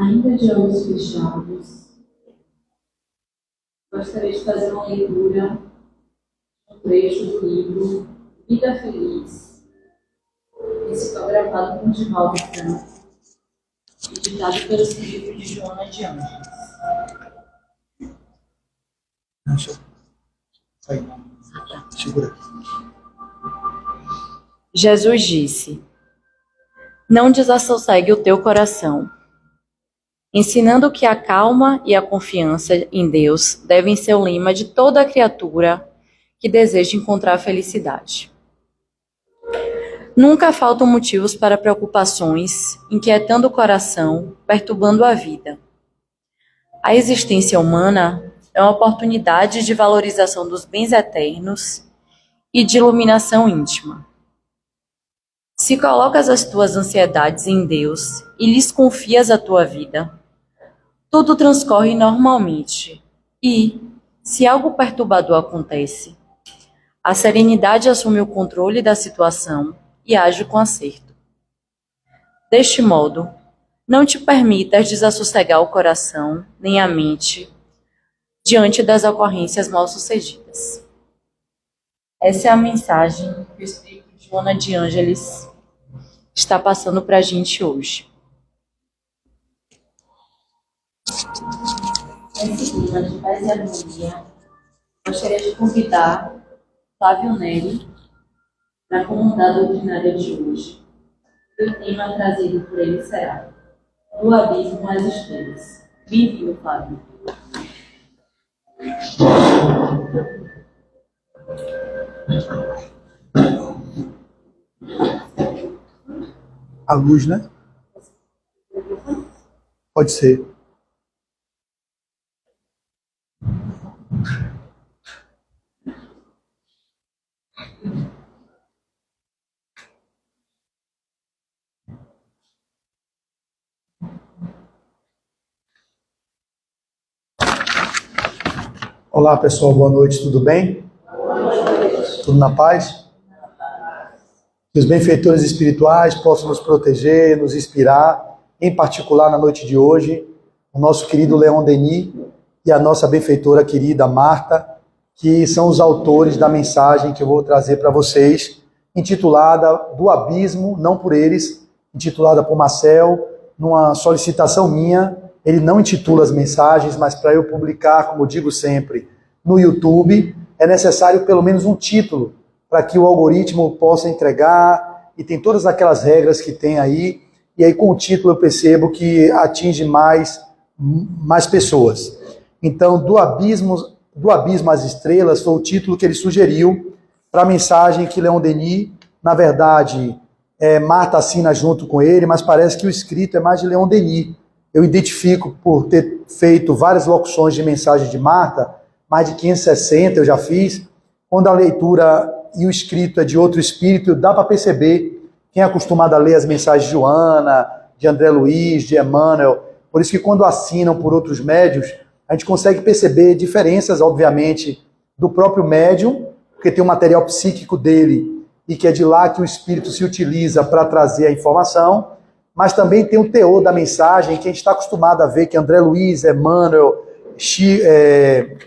Ainda de olhos fechados, gostaria de fazer uma leitura de um trecho do livro Vida Feliz, psicografado por Divaldo Franco, editado pelo Espírito de Joana de Ângeles. Deixa eu sair. Segura aqui. Jesus disse: não desassossegue o teu coração, ensinando que a calma e a confiança em Deus devem ser o lema de toda criatura que deseja encontrar felicidade. Nunca faltam motivos para preocupações, inquietando o coração, perturbando a vida. A existência humana é uma oportunidade de valorização dos bens eternos e de iluminação íntima. Se colocas as tuas ansiedades em Deus e lhes confias a tua vida, tudo transcorre normalmente e, se algo perturbador acontece, a serenidade assume o controle da situação e age com acerto. Deste modo, não te permitas desassossegar o coração nem a mente diante das ocorrências mal-sucedidas. Essa é a mensagem que o Espírito de Joana de Ângeles está passando para a gente hoje. Nesse clima de paz e harmonia, gostaria de convidar Flávio Neri para comandar a doutrinária de hoje. E o tema trazido por ele será Do Abismo às Estrelas. Bem-vindo, Flávio. A luz, né? Pode ser. Olá, pessoal, boa noite, tudo bem? Tudo na paz? Que os benfeitores espirituais possam nos proteger, nos inspirar, em particular na noite de hoje, o nosso querido Leon Denis e a nossa benfeitora querida Marta, que são os autores da mensagem que eu vou trazer para vocês, intitulada Do Abismo, não por eles, intitulada por Marcel, numa solicitação minha. Ele não intitula as mensagens, mas para eu publicar, como eu digo sempre, no YouTube, é necessário pelo menos um título, para que o algoritmo possa entregar, e tem todas aquelas regras que tem aí, e aí com o título eu percebo que atinge mais pessoas. Então, do abismo às estrelas foi o título que ele sugeriu para a mensagem que Leon Denis, na verdade, Marta assina junto com ele, mas parece que o escrito é mais de Leon Denis. Eu identifico por ter feito várias locuções de mensagem de Marta, mais de 560 eu já fiz. Quando a leitura e o escrito é de outro espírito, dá para perceber. Quem é acostumado a ler as mensagens de Joana, de André Luiz, de Emmanuel, por isso que quando assinam por outros médiuns, a gente consegue perceber diferenças, obviamente, do próprio médium, porque tem o material psíquico dele, e que é de lá que o espírito se utiliza para trazer a informação, mas também tem o teor da mensagem, que a gente está acostumado a ver que André Luiz, Emmanuel,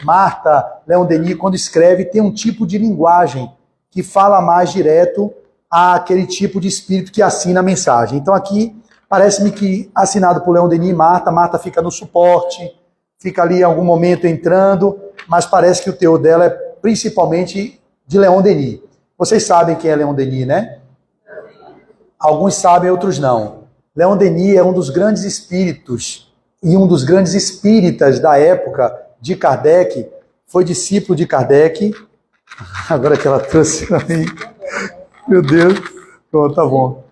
Marta, Leon Denis, quando escreve, tem um tipo de linguagem que fala mais direto àquele tipo de espírito que assina a mensagem. Então aqui, parece-me que assinado por Leon Denis e Marta fica no suporte, fica ali em algum momento entrando, mas parece que o teor dela é principalmente de Leon Denis. Vocês sabem quem é Leon Denis, né? Alguns sabem, outros não. Leon Denis é um dos grandes espíritos e um dos grandes espíritas da época de Kardec, foi discípulo de Kardec. Agora que ela trouxe para mim. Meu Deus. Pronto, tá bom.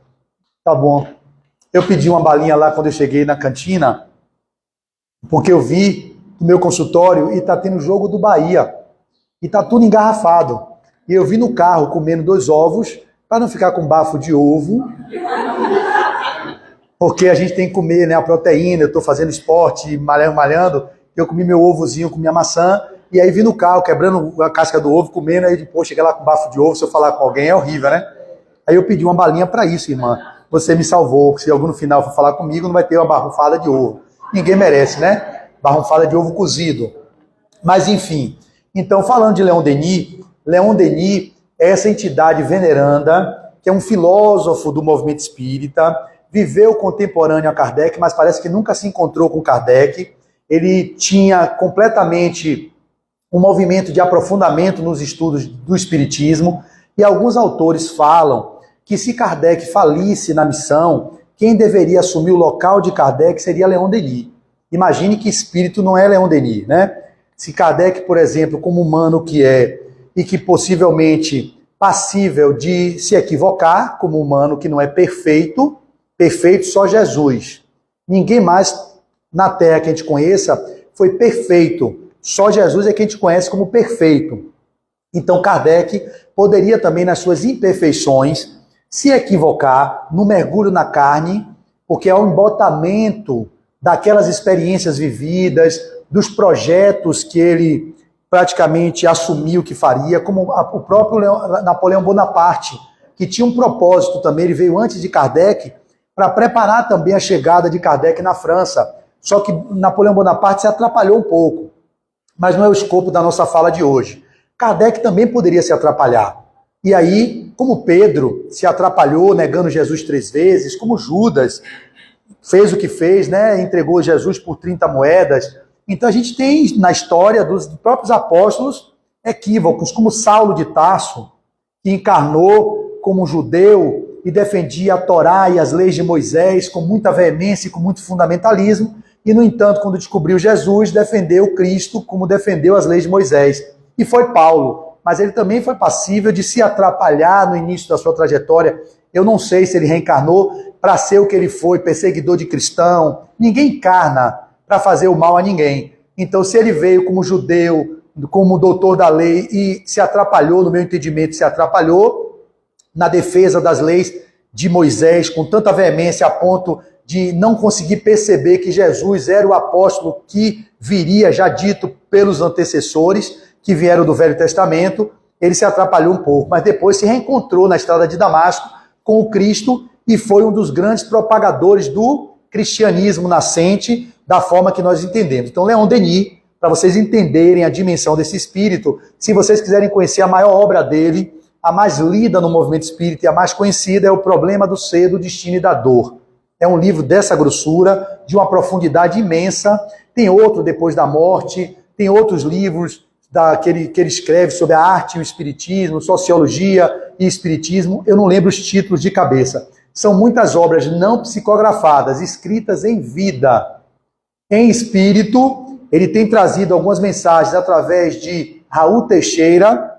Tá bom. Eu pedi uma balinha lá quando eu cheguei na cantina, porque eu vi no meu consultório e tá tendo jogo do Bahia. E tá tudo engarrafado. E eu vi no carro comendo 2 ovos, para não ficar com bafo de ovo. Porque a gente tem que comer, né, a proteína, eu estou fazendo esporte, malhando, eu comi meu ovozinho com minha maçã, e aí vi no carro, quebrando a casca do ovo, comendo, aí depois cheguei lá com bafo de ovo, se eu falar com alguém é horrível, né? Aí eu pedi uma balinha para isso, irmã. Você me salvou, se algum no final for falar comigo, não vai ter uma barrufada de ovo. ninguém merece, né? Barrunfada de ovo cozido. Mas, enfim. Então, falando de Leon Denis é essa entidade veneranda, que é um filósofo do movimento espírita, viveu contemporâneo a Kardec, mas parece que nunca se encontrou com Kardec. Ele tinha completamente um movimento de aprofundamento nos estudos do espiritismo, e alguns autores falam que se Kardec falisse na missão, quem deveria assumir o local de Kardec seria Leon Denis. Imagine que espírito não é Leon Denis, né? Se Kardec, por exemplo, como humano que é, e que possivelmente passível de se equivocar, como humano que não é perfeito, perfeito só Jesus. Ninguém mais na Terra que a gente conheça foi perfeito. Só Jesus é quem a gente conhece como perfeito. Então Kardec poderia também, nas suas imperfeições, se equivocar no mergulho na carne, porque é o embotamento daquelas experiências vividas, dos projetos que ele praticamente assumiu que faria, como o próprio Napoleão Bonaparte, que tinha um propósito também, ele veio antes de Kardec, para preparar também a chegada de Kardec na França. Só que Napoleão Bonaparte se atrapalhou um pouco, mas não é o escopo da nossa fala de hoje. Kardec também poderia se atrapalhar. E aí, como Pedro se atrapalhou negando Jesus 3 vezes, como Judas fez o que fez, né? Entregou Jesus por 30 moedas. Então a gente tem na história dos próprios apóstolos equívocos, como Saulo de Tarso, que encarnou como judeu e defendia a Torá e as leis de Moisés com muita veemência e com muito fundamentalismo, e, no entanto, quando descobriu Jesus, defendeu Cristo como defendeu as leis de Moisés. E foi Paulo, mas ele também foi passível de se atrapalhar no início da sua trajetória. Eu não sei se ele reencarnou para ser o que ele foi, perseguidor de cristão. Ninguém encarna para fazer o mal a ninguém. Então, se ele veio como judeu, como doutor da lei e se atrapalhou, no meu entendimento, se atrapalhou na defesa das leis de Moisés com tanta veemência a ponto de não conseguir perceber que Jesus era o apóstolo que viria, já dito pelos antecessores, que vieram do Velho Testamento, ele se atrapalhou um pouco, mas depois se reencontrou na estrada de Damasco com o Cristo e foi um dos grandes propagadores do cristianismo nascente, da forma que nós entendemos. Então, Leon Denis, para vocês entenderem a dimensão desse espírito, se vocês quiserem conhecer a maior obra dele, a mais lida no movimento espírita e a mais conhecida é O Problema do Ser, do Destino e da Dor. É um livro dessa grossura, de uma profundidade imensa. Tem outro, Depois da Morte, tem outros livros que ele escreve sobre a arte e o espiritismo, sociologia e espiritismo. Eu não lembro os títulos de cabeça. São muitas obras não psicografadas, escritas em vida. Em espírito, ele tem trazido algumas mensagens através de Raul Teixeira,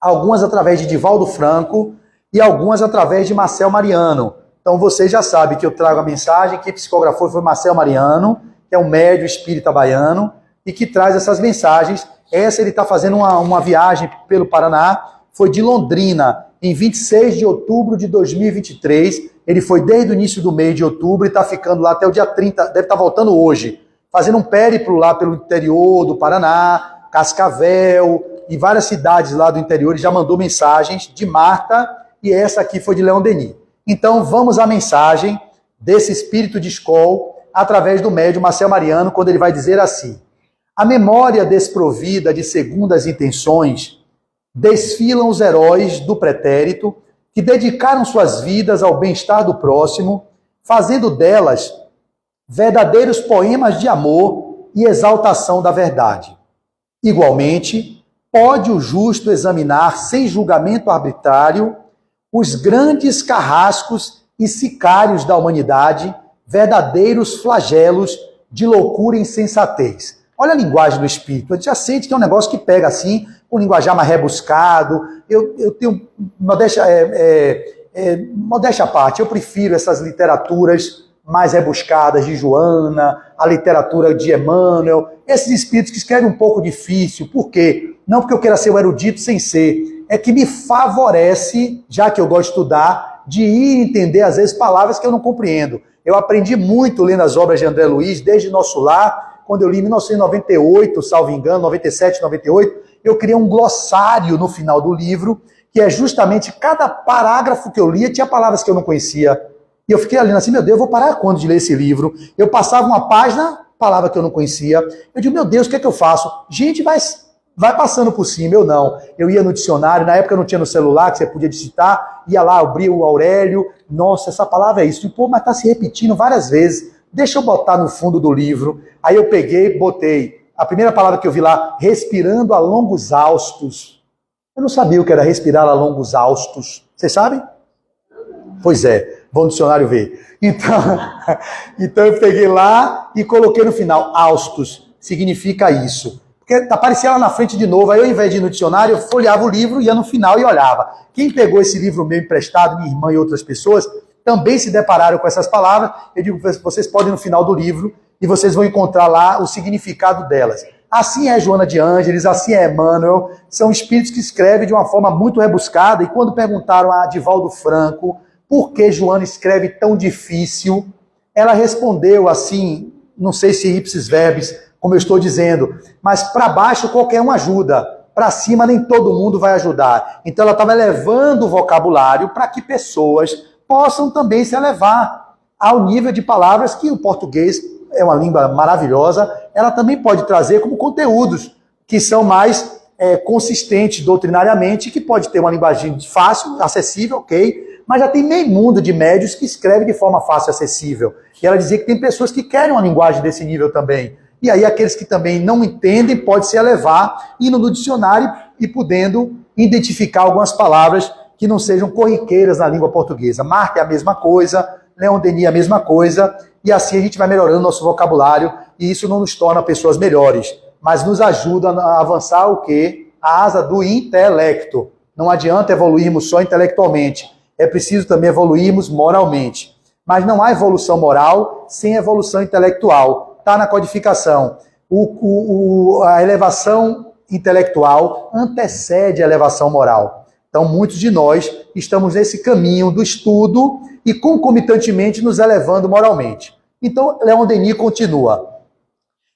algumas através de Divaldo Franco e algumas através de Marcel Mariano. Então vocês já sabem que eu trago a mensagem, que psicografou foi Marcel Mariano, que é um médium espírita baiano, e que traz essas mensagens. Essa ele está fazendo uma viagem pelo Paraná, foi de Londrina, em 26 de outubro de 2023. Ele foi desde o início do mês de outubro e está ficando lá até o dia 30, deve estar voltando hoje, fazendo um périplo lá pelo interior do Paraná, Cascavel e várias cidades lá do interior. Ele já mandou mensagens de Marta e essa aqui foi de Leon Denis. Então vamos à mensagem desse espírito de escola através do médium Marcel Mariano, quando ele vai dizer assim: a memória desprovida de segundas intenções desfilam os heróis do pretérito que dedicaram suas vidas ao bem-estar do próximo, fazendo delas verdadeiros poemas de amor e exaltação da verdade. Igualmente, pode o justo examinar sem julgamento arbitrário os grandes carrascos e sicários da humanidade, verdadeiros flagelos de loucura e insensatez. Olha a linguagem do espírito, a gente já sente que é um negócio que pega assim, um linguajar mais rebuscado. Eu tenho, modéstia à parte, eu prefiro essas literaturas mais rebuscadas de Joana, a literatura de Emmanuel, esses espíritos que escrevem um pouco difícil. Por quê? Não porque eu queira ser um erudito sem ser, é que me favorece, já que eu gosto de estudar, de ir entender às vezes palavras que eu não compreendo. Eu aprendi muito lendo as obras de André Luiz, desde Nosso Lar, quando eu li em 1998, salvo engano, 97, 98, eu criei um glossário no final do livro, que é justamente cada parágrafo que eu lia tinha palavras que eu não conhecia. E eu fiquei ali assim, meu Deus, eu vou parar quando de ler esse livro? Eu passava uma página, palavra que eu não conhecia. Eu digo, meu Deus, o que é que eu faço? Gente, vai passando por cima, eu não. Eu ia no dicionário, na época não tinha no celular, que você podia digitar, ia lá, abria o Aurélio, nossa, essa palavra é isso. E, pô, mas tá se repetindo várias vezes. Deixa eu botar no fundo do livro. Aí eu peguei, botei. A primeira palavra que eu vi lá, respirando a longos haustos. Eu não sabia o que era respirar a longos haustos. Vocês sabem? Pois é, vão no dicionário ver. Então eu peguei lá e coloquei no final, haustos, significa isso. Porque aparecia lá na frente de novo, aí eu, ao invés de ir no dicionário, eu folheava o livro, ia no final e olhava. Quem pegou esse livro meu emprestado, minha irmã e outras pessoas, também se depararam com essas palavras. Eu digo, vocês podem ir no final do livro e vocês vão encontrar lá o significado delas. Assim é Joana de Ângeles, assim é Emmanuel, são espíritos que escrevem de uma forma muito rebuscada, e quando perguntaram a Divaldo Franco por que Joana escreve tão difícil, ela respondeu assim, não sei se ipsis verbis, como eu estou dizendo, mas para baixo qualquer um ajuda, para cima nem todo mundo vai ajudar. Então ela estava elevando o vocabulário para que pessoas possam também se elevar ao nível de palavras que o português é uma língua maravilhosa, ela também pode trazer como conteúdos que são mais consistentes doutrinariamente, que pode ter uma linguagem fácil, acessível, ok, mas já tem meio mundo de médios que escreve de forma fácil e acessível. E ela dizia que tem pessoas que querem uma linguagem desse nível também. E aí aqueles que também não entendem podem se elevar, indo no dicionário e podendo identificar algumas palavras que não sejam corriqueiras na língua portuguesa. Marque é a mesma coisa, Leon Denis é a mesma coisa, e assim a gente vai melhorando nosso vocabulário, e isso não nos torna pessoas melhores, mas nos ajuda a avançar o quê? A asa do intelecto. Não adianta evoluirmos só intelectualmente, é preciso também evoluirmos moralmente. Mas não há evolução moral sem evolução intelectual. Está na codificação. A elevação intelectual antecede a elevação moral. Então, muitos de nós estamos nesse caminho do estudo e, concomitantemente, nos elevando moralmente. Então, Leon Denis continua.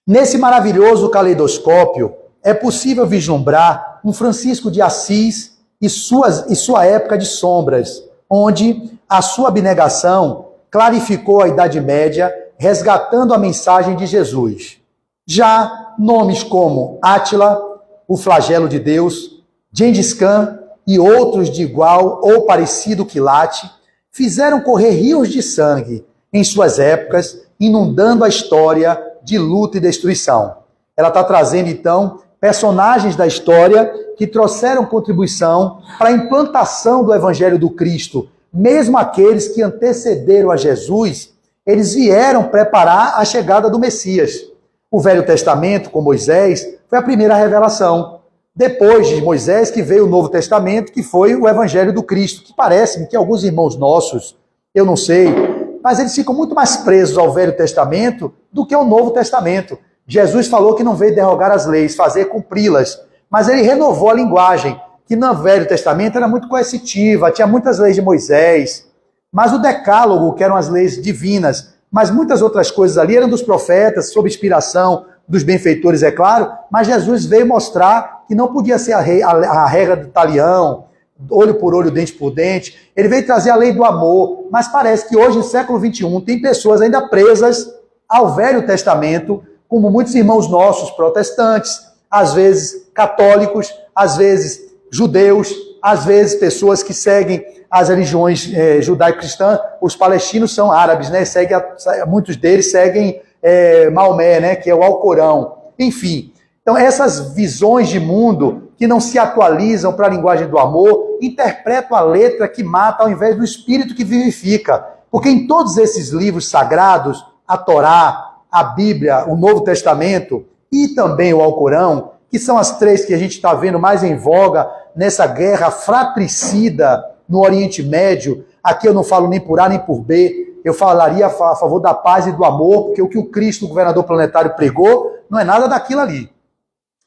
Nesse maravilhoso caleidoscópio, é possível vislumbrar um Francisco de Assis e sua época de sombras, onde a sua abnegação clarificou a Idade Média, resgatando a mensagem de Jesus. Já nomes como Átila, o flagelo de Deus, Gengis Khan e outros de igual ou parecido quilate fizeram correr rios de sangue em suas épocas, inundando a história de luta e destruição. Ela está trazendo, então, personagens da história que trouxeram contribuição para a implantação do Evangelho do Cristo. Mesmo aqueles que antecederam a Jesus, eles vieram preparar a chegada do Messias. O Velho Testamento, com Moisés, foi a primeira revelação. Depois de Moisés que veio o Novo Testamento, que foi o Evangelho do Cristo, que parece-me que alguns irmãos nossos, eu não sei, mas eles ficam muito mais presos ao Velho Testamento do que ao Novo Testamento. Jesus falou que não veio derrogar as leis, fazer cumpri-las, mas ele renovou a linguagem, que no Velho Testamento era muito coercitiva, tinha muitas leis de Moisés, mas o Decálogo, que eram as leis divinas, mas muitas outras coisas ali eram dos profetas, sob inspiração dos benfeitores, é claro, mas Jesus veio mostrar que não podia ser a regra do talião, olho por olho, dente por dente. Ele veio trazer a lei do amor, mas parece que hoje, no século XXI, tem pessoas ainda presas ao Velho Testamento, como muitos irmãos nossos protestantes, às vezes católicos, às vezes judeus, às vezes pessoas que seguem as religiões judaico-cristãs. Os palestinos são árabes, né? Muitos deles seguem Maomé, né? Que é o Alcorão. Enfim, então essas visões de mundo que não se atualizam para a linguagem do amor, interpretam a letra que mata ao invés do espírito que vivifica. Porque em todos esses livros sagrados, a Torá, a Bíblia, o Novo Testamento e também o Alcorão, que são as três que a gente está vendo mais em voga nessa guerra fratricida no Oriente Médio. Aqui eu não falo nem por A nem por B, eu falaria a favor da paz e do amor, porque o que o Cristo, o governador planetário, pregou não é nada daquilo ali.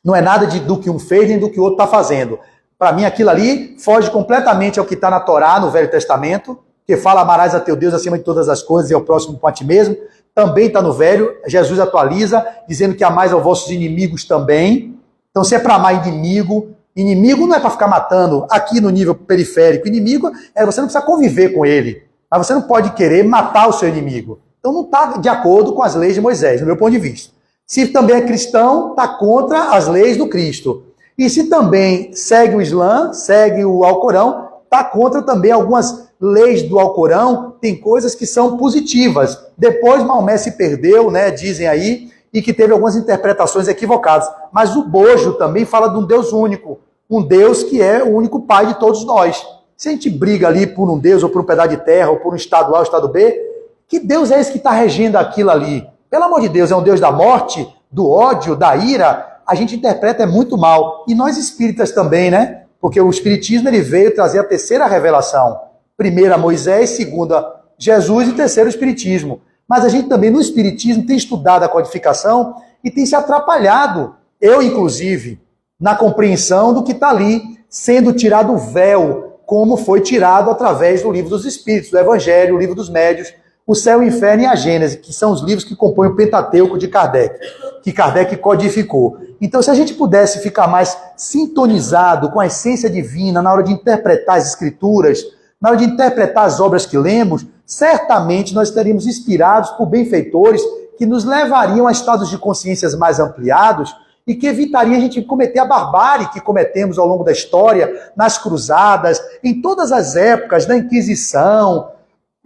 Não é nada do que um fez nem do que o outro está fazendo. Para mim, aquilo ali foge completamente ao que está na Torá, no Velho Testamento, que fala: amarás a teu Deus acima de todas as coisas e ao próximo como a ti mesmo. Também está no Velho. Jesus atualiza, dizendo que amais aos vossos inimigos também. Então, se é para amar inimigo não é para ficar matando aqui no nível periférico. Inimigo você não precisa conviver com ele. Mas você não pode querer matar o seu inimigo. Então não está de acordo com as leis de Moisés, do meu ponto de vista. Se também é cristão, está contra as leis do Cristo. E se também segue o Islã, segue o Alcorão, está contra também algumas leis do Alcorão, tem coisas que são positivas. Depois Maomé se perdeu, né, dizem aí, e que teve algumas interpretações equivocadas. Mas o Bojo também fala de um Deus único, um Deus que é o único Pai de todos nós. Se a gente briga ali por um Deus, ou por um pedaço de terra, ou por um estado A ou estado B, que Deus é esse que está regendo aquilo ali? Pelo amor de Deus, é um Deus da morte, do ódio, da ira? A gente interpreta é muito mal. E nós espíritas também, né? Porque o espiritismo ele veio trazer a terceira revelação. Primeira Moisés, segunda Jesus e terceiro o espiritismo. Mas a gente também no espiritismo tem estudado a codificação e tem se atrapalhado, eu inclusive, na compreensão do que está ali, sendo tirado o véu, como foi tirado através do livro dos Espíritos, do Evangelho, o livro dos Médiuns, o Céu, o Inferno e a Gênese, que são os livros que compõem o Pentateuco de Kardec, que Kardec codificou. Então, se a gente pudesse ficar mais sintonizado com a essência divina na hora de interpretar as Escrituras, na hora de interpretar as obras que lemos, certamente nós estaríamos inspirados por benfeitores que nos levariam a estados de consciências mais ampliados e que evitaria a gente cometer a barbárie que cometemos ao longo da história, nas cruzadas, em todas as épocas, na Inquisição.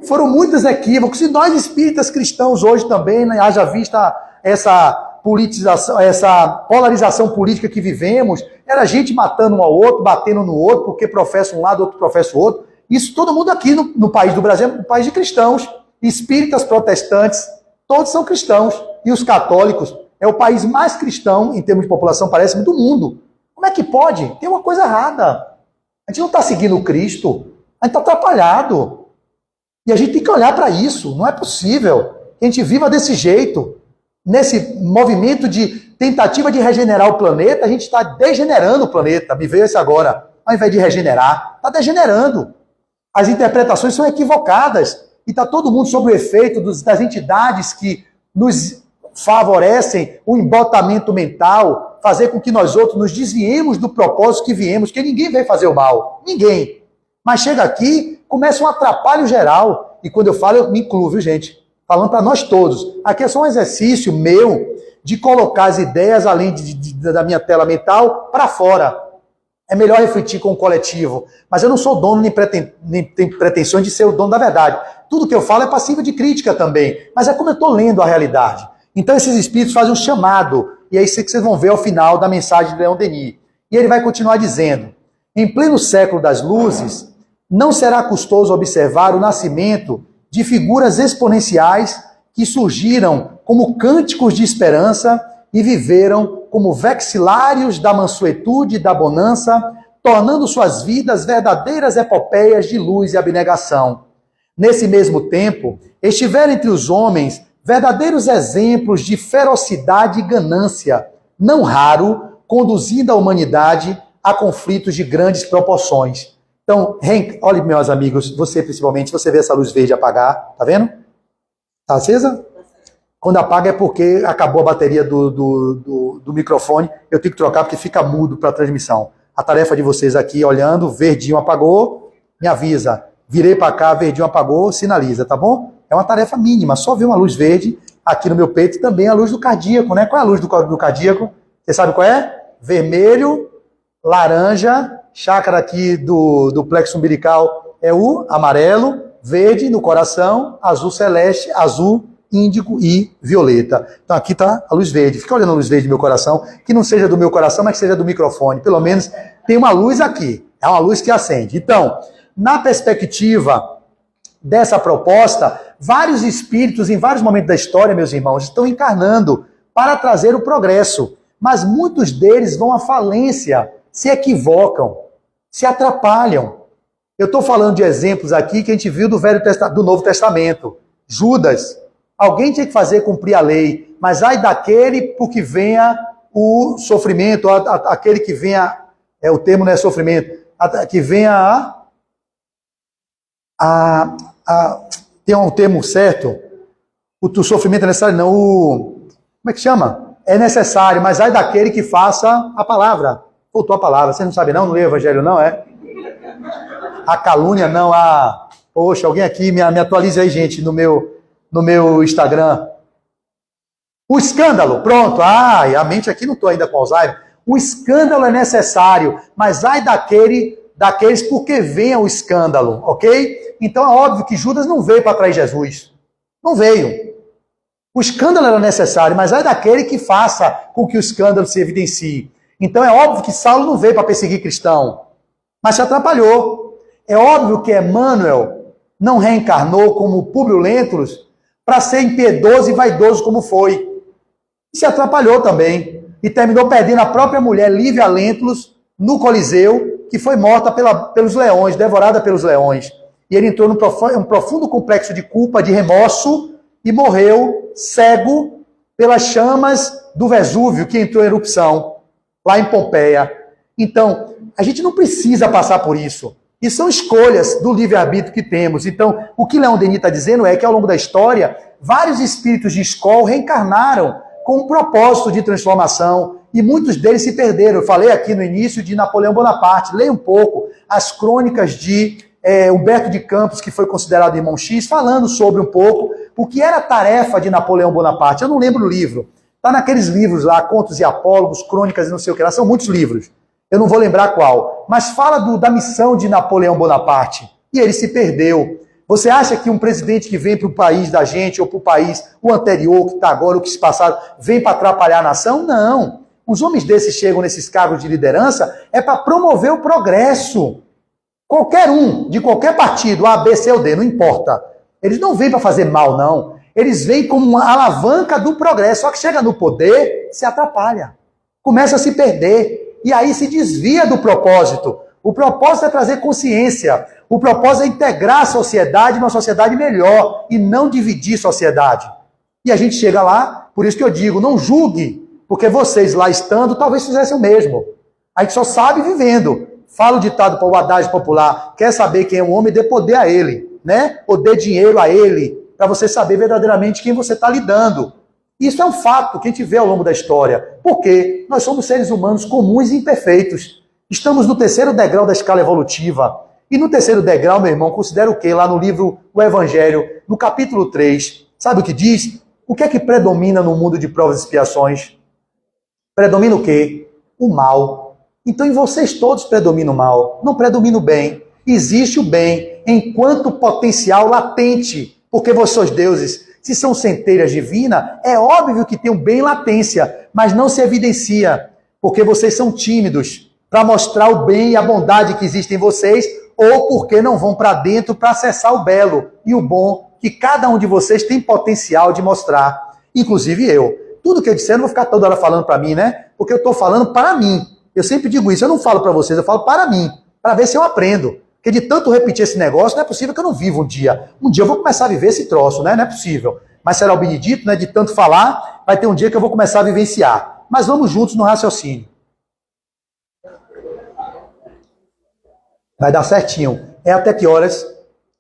Foram muitos equívocos, e nós espíritas cristãos hoje também, né, haja vista essa politização, essa polarização política que vivemos, era gente matando um ao outro, batendo no outro, porque professa um lado, outro professa o outro. Isso todo mundo aqui no país do Brasil é um país de cristãos, espíritas, protestantes, todos são cristãos, e os católicos. É o país mais cristão, em termos de população, parece, do mundo. Como é que pode? Tem uma coisa errada. A gente não está seguindo o Cristo, a gente está atrapalhado. E a gente tem que olhar para isso. Não é possível que a gente viva desse jeito. Nesse movimento de tentativa de regenerar o planeta, a gente está degenerando o planeta. Me veio esse agora. Ao invés de regenerar, está degenerando. As interpretações são equivocadas. E está todo mundo sob o efeito das entidades que nos favorecem o embotamento mental, fazer com que nós outros nos desviemos do propósito que viemos, que ninguém veio fazer o mal. Ninguém. Mas chega aqui, começa um atrapalho geral. E quando eu falo, eu me incluo, viu, gente? Falando para nós todos. Aqui é só um exercício meu de colocar as ideias, além da minha tela mental, para fora. É melhor refletir com o coletivo. Mas eu não sou dono, nem tenho pretensões de ser o dono da verdade. Tudo que eu falo é passível de crítica também. Mas é como eu estou lendo a realidade. Então esses espíritos fazem um chamado. E é isso que vocês vão ver ao final da mensagem de Leon Denis. E ele vai continuar dizendo: em pleno século das luzes, não será custoso observar o nascimento de figuras exponenciais que surgiram como cânticos de esperança e viveram como vexilários da mansuetude e da bonança, tornando suas vidas verdadeiras epopeias de luz e abnegação. Nesse mesmo tempo, estiveram entre os homens verdadeiros exemplos de ferocidade e ganância, não raro, conduzindo a humanidade a conflitos de grandes proporções. Então, olhe, meus amigos, você principalmente, você vê essa luz verde apagar, tá vendo? Tá acesa? Quando apaga é porque acabou a bateria do microfone, eu tenho que trocar porque fica mudo para a transmissão. A tarefa de vocês aqui, olhando, verdinho apagou, me avisa. Virei para cá, verdinho apagou, sinaliza, tá bom? É uma tarefa mínima, só ver uma luz verde aqui no meu peito e também a luz do cardíaco, né? Qual é a luz do cardíaco? Você sabe qual é? Vermelho, laranja, chácara aqui do plexo umbilical é o amarelo, verde no coração, azul celeste, azul índigo e violeta. Então aqui está a luz verde. Fica olhando a luz verde do meu coração, que não seja do meu coração, mas que seja do microfone. Pelo menos tem uma luz aqui. É uma luz que acende. Então, na perspectiva dessa proposta, vários espíritos, em vários momentos da história, meus irmãos, estão encarnando para trazer o progresso. Mas muitos deles vão à falência, se equivocam, se atrapalham. Eu estou falando de exemplos aqui que a gente viu do Novo Testamento. Judas. Alguém tinha que fazer cumprir a lei, mas ai daquele por que venha o sofrimento, aquele que venha, o termo não é sofrimento, que venha tem um termo certo, o sofrimento é necessário, não, como é que chama? É necessário, mas ai daquele que faça a palavra. Faltou a palavra, você não sabe não, no Evangelho não, é? A calúnia não, Poxa, alguém aqui me atualize aí, gente, no meu Instagram. O escândalo, pronto. A mente aqui não estou ainda com Alzheimer. O escândalo é necessário, mas ai daqueles porque venha o escândalo, ok? Então é óbvio que Judas não veio para trair Jesus. Não veio. O escândalo era necessário, mas ai daquele que faça com que o escândalo se evidencie. Então é óbvio que Saulo não veio para perseguir cristão, mas se atrapalhou. É óbvio que Emmanuel não reencarnou como Públio Lentulus para ser impiedoso e vaidoso como foi. E se atrapalhou também. E terminou perdendo a própria mulher, Lívia Lentulus, no Coliseu, que foi morta pelos leões, devorada pelos leões. E ele entrou num profundo complexo de culpa, de remorso, e morreu cego pelas chamas do Vesúvio, que entrou em erupção, lá em Pompeia. Então, a gente não precisa passar por isso. E são escolhas do livre-arbítrio que temos. Então, o que Leon Denis está dizendo é que, ao longo da história, vários espíritos de escola reencarnaram com um propósito de transformação, e muitos deles se perderam. Eu falei aqui no início de Napoleão Bonaparte. Leia um pouco as crônicas de Humberto de Campos, que foi considerado irmão X, falando sobre um pouco o que era a tarefa de Napoleão Bonaparte. Eu não lembro o livro. Está naqueles livros lá, Contos e Apólogos, Crônicas e não sei o que lá. São muitos livros. Eu não vou lembrar qual. Mas fala da missão de Napoleão Bonaparte. E ele se perdeu. Você acha que um presidente que vem para o país da gente, ou para o país, o anterior, que está agora, o que se passaram, vem para atrapalhar a nação? Não. Os homens desses chegam nesses cargos de liderança é para promover o progresso. Qualquer um, de qualquer partido, A, B, C ou D, não importa. Eles não vêm para fazer mal, não. Eles vêm como uma alavanca do progresso. Só que chega no poder, se atrapalha. Começa a se perder. E aí se desvia do propósito. O propósito é trazer consciência. O propósito é integrar a sociedade numa sociedade melhor e não dividir sociedade. E a gente chega lá, por isso que eu digo, não julgue, porque vocês lá estando talvez fizessem o mesmo. A gente só sabe vivendo. Fala o ditado para o adágio popular, quer saber quem é um homem, dê poder a ele, né? Ou dê dinheiro a ele, para você saber verdadeiramente quem você está lidando. Isso é um fato que a gente vê ao longo da história. Porque nós somos seres humanos comuns e imperfeitos. Estamos no terceiro degrau da escala evolutiva. E no terceiro degrau, meu irmão, considera o quê? Lá no livro O Evangelho, no capítulo 3, sabe o que diz? O que é que predomina no mundo de provas e expiações? Predomina o quê? O mal. Então em vocês todos predomina o mal, não predomina o bem. Existe o bem enquanto potencial latente, porque vocês são deuses. Se são centelhas divinas, é óbvio que tem um bem em latência, mas não se evidencia, porque vocês são tímidos para mostrar o bem e a bondade que existe em vocês, ou porque não vão para dentro para acessar o belo e o bom que cada um de vocês tem potencial de mostrar, inclusive eu. Tudo que eu disser, eu não vou ficar toda hora falando para mim, né? Porque eu estou falando para mim. Eu sempre digo isso, eu não falo para vocês, eu falo para mim, para ver se eu aprendo. Porque de tanto repetir esse negócio, não é possível que eu não viva um dia. Um dia eu vou começar a viver esse troço, né? Não é possível. Mas será o Benedito, né? De tanto falar, vai ter um dia que eu vou começar a vivenciar. Mas vamos juntos no raciocínio. Vai dar certinho. É até que horas?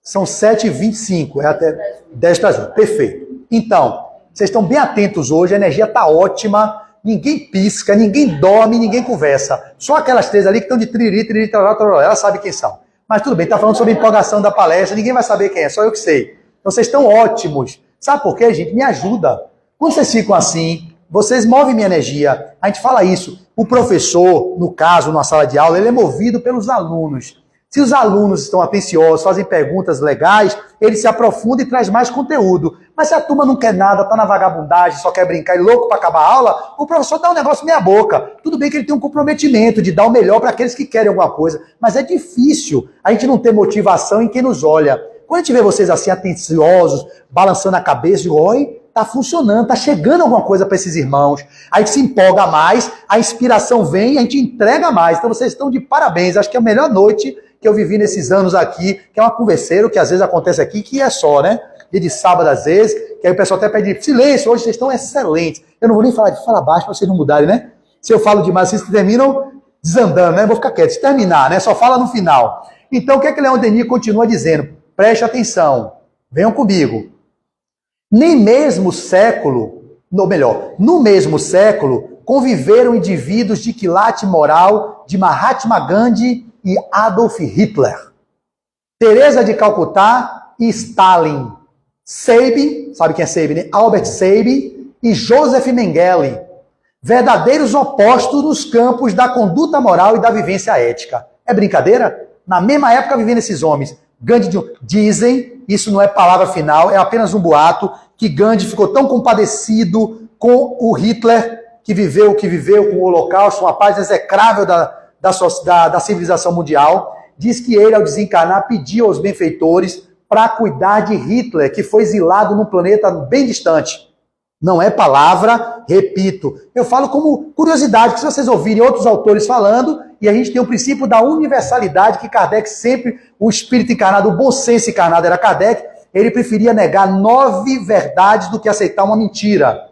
São 7h25. É até 10 para as 8. Perfeito. Então, vocês estão bem atentos hoje, a energia está ótima. Ninguém pisca, ninguém dorme, ninguém conversa. Só aquelas três ali que estão de tiriri, tiriri, tarará, elas sabem quem são. Mas tudo bem, está falando sobre a empolgação da palestra, ninguém vai saber quem é, só eu que sei. Então vocês estão ótimos. Sabe por quê, gente? Me ajuda. Quando vocês ficam assim, vocês movem minha energia. A gente fala isso. O professor, no caso, numa sala de aula, ele é movido pelos alunos. Se os alunos estão atenciosos, fazem perguntas legais, ele se aprofunda e traz mais conteúdo. Mas se a turma não quer nada, está na vagabundagem, só quer brincar e louco para acabar a aula, o professor dá um negócio meia boca. Tudo bem que ele tem um comprometimento de dar o melhor para aqueles que querem alguma coisa, mas é difícil a gente não ter motivação em quem nos olha. Quando a gente vê vocês assim, atenciosos, balançando a cabeça, digo, oi, tá funcionando, tá chegando alguma coisa para esses irmãos. A gente se empolga mais, a inspiração vem, a gente entrega mais. Então vocês estão de parabéns, acho que é a melhor noite que eu vivi nesses anos aqui, que é uma converseiro que às vezes acontece aqui, que é só, né? Dia de sábado às vezes, que aí o pessoal até pede silêncio, hoje vocês estão excelentes. Eu não vou nem falar de fala baixo para vocês não mudarem, né? Se eu falo demais, vocês terminam desandando, né? Vou ficar quieto. Se terminar, né? Só fala no final. Então o que é que Leon Denis continua dizendo? Preste atenção, venham comigo. Nem mesmo século, ou melhor, no mesmo século, conviveram indivíduos de quilate moral de Mahatma Gandhi e Adolf Hitler. Teresa de Calcutá e Stalin. Sabin, sabe quem é Sabin, né? Albert Sabin e Joseph Mengele. Verdadeiros opostos nos campos da conduta moral e da vivência ética. É brincadeira? Na mesma época vivendo esses homens. Gandhi dizem, isso não é palavra final, é apenas um boato, que Gandhi ficou tão compadecido com o Hitler, que viveu com o Holocausto, uma paz execrável da civilização mundial. Diz que ele, ao desencarnar, pediu aos benfeitores para cuidar de Hitler, que foi exilado num planeta bem distante. Não é palavra, repito. Eu falo como curiosidade, que se vocês ouvirem outros autores falando, e a gente tem o princípio da universalidade, que Kardec sempre, o espírito encarnado, o bom senso encarnado era Kardec, ele preferia negar 9 verdades do que aceitar uma mentira.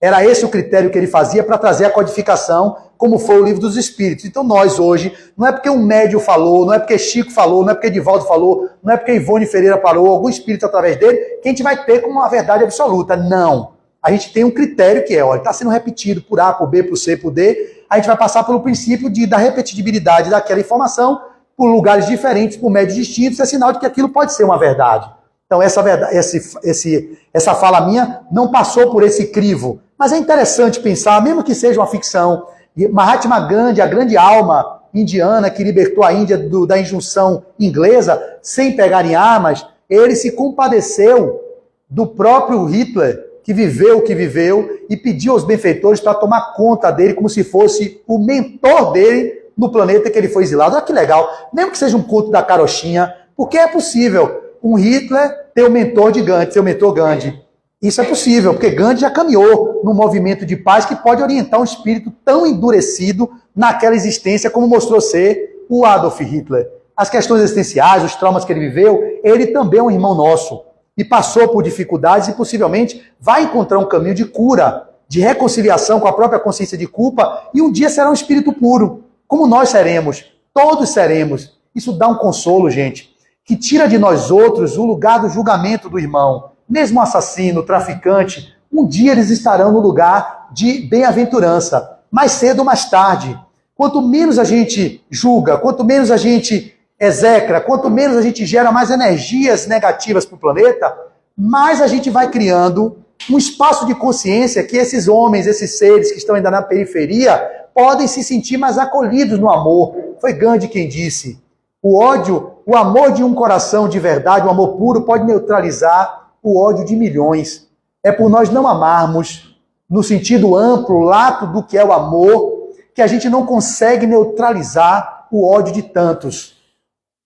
Era esse o critério que ele fazia para trazer a codificação, como foi o Livro dos Espíritos. Então nós hoje, não é porque um médium falou, não é porque Chico falou, não é porque Divaldo falou, não é porque Ivone Ferreira falou, algum espírito através dele, que a gente vai ter como uma verdade absoluta. Não. A gente tem um critério que está sendo repetido por A, por B, por C, por D. A gente vai passar pelo princípio da repetibilidade daquela informação por lugares diferentes, por médios distintos, é sinal de que aquilo pode ser uma verdade. Então essa fala minha não passou por esse crivo. Mas é interessante pensar, mesmo que seja uma ficção, Mahatma Gandhi, a grande alma indiana que libertou a Índia da injunção inglesa, sem pegar em armas, ele se compadeceu do próprio Hitler, que viveu o que viveu, e pediu aos benfeitores para tomar conta dele como se fosse o mentor dele no planeta que ele foi exilado. Olha que legal, mesmo que seja um conto da carochinha, porque é possível um Hitler ter o mentor de Gandhi, seu mentor Gandhi. Isso é possível, porque Gandhi já caminhou num movimento de paz que pode orientar um espírito tão endurecido naquela existência como mostrou ser o Adolf Hitler. As questões existenciais, os traumas que ele viveu, ele também é um irmão nosso. E passou por dificuldades e possivelmente vai encontrar um caminho de cura, de reconciliação com a própria consciência de culpa, e um dia será um espírito puro, como nós seremos, todos seremos. Isso dá um consolo, gente, que tira de nós outros o lugar do julgamento do irmão. Mesmo assassino, traficante, um dia eles estarão no lugar de bem-aventurança, mais cedo ou mais tarde. Quanto menos a gente julga, quanto menos a gente execra, quanto menos a gente gera mais energias negativas para o planeta, mais a gente vai criando um espaço de consciência que esses homens, esses seres que estão ainda na periferia, podem se sentir mais acolhidos no amor. Foi Gandhi quem disse. O ódio, o amor de um coração de verdade, um amor puro, pode neutralizar o ódio de milhões. É por nós não amarmos, no sentido amplo, lato do que é o amor, que a gente não consegue neutralizar o ódio de tantos.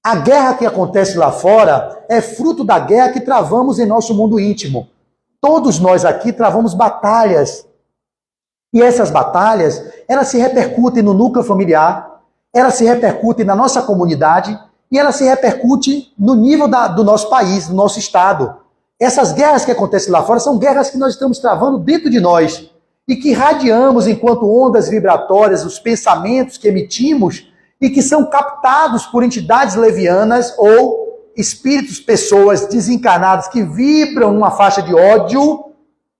A guerra que acontece lá fora é fruto da guerra que travamos em nosso mundo íntimo. Todos nós aqui travamos batalhas. E essas batalhas, elas se repercutem no núcleo familiar, elas se repercutem na nossa comunidade e elas se repercutem no nível do nosso país, do nosso estado. Essas guerras que acontecem lá fora são guerras que nós estamos travando dentro de nós e que irradiamos enquanto ondas vibratórias, os pensamentos que emitimos e que são captados por entidades levianas ou espíritos, pessoas desencarnadas que vibram numa faixa de ódio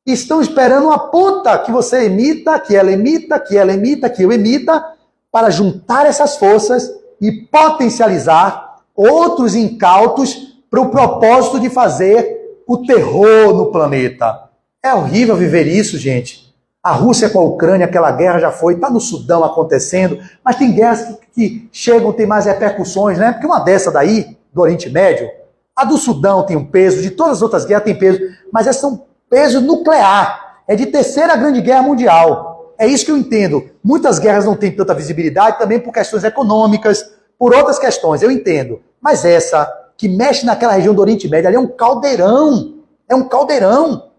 e estão esperando uma ponta que você emita, que ela emita, que ela emita, que eu emita, para juntar essas forças e potencializar outros incautos para o propósito de fazer o terror no planeta. É horrível viver isso, gente. A Rússia com a Ucrânia, aquela guerra já foi, está no Sudão acontecendo, mas tem guerras que chegam, tem mais repercussões, né? Porque uma dessa daí, do Oriente Médio, a do Sudão tem um peso, de todas as outras guerras tem peso, mas essa é um peso nuclear, é de terceira grande guerra mundial. É isso que eu entendo. Muitas guerras não têm tanta visibilidade, também por questões econômicas, por outras questões, eu entendo. Mas essa, que mexe naquela região do Oriente Médio, ali é um caldeirão. É um caldeirão.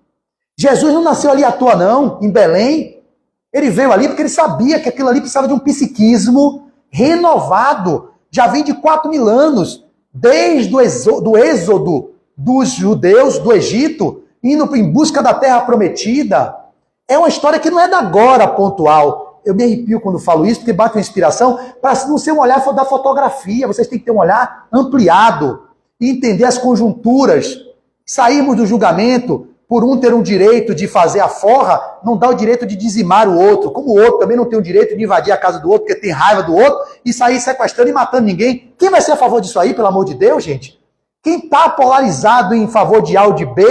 Jesus não nasceu ali à toa, não, em Belém. Ele veio ali porque ele sabia que aquilo ali precisava de um psiquismo renovado. Já vem de 4.000 anos, desde o êxodo dos judeus do Egito, indo em busca da terra prometida. É uma história que não é da agora pontual. Eu me arrepio quando falo isso, porque bate uma inspiração para não ser um olhar da fotografia. Vocês têm que ter um olhar ampliado e entender as conjunturas. Sairmos do julgamento por um ter um direito de fazer a forra, não dá o direito de dizimar o outro. Como o outro também não tem o direito de invadir a casa do outro, porque tem raiva do outro, e sair sequestrando e matando ninguém. Quem vai ser a favor disso aí, pelo amor de Deus, gente? Quem está polarizado em favor de A ou de B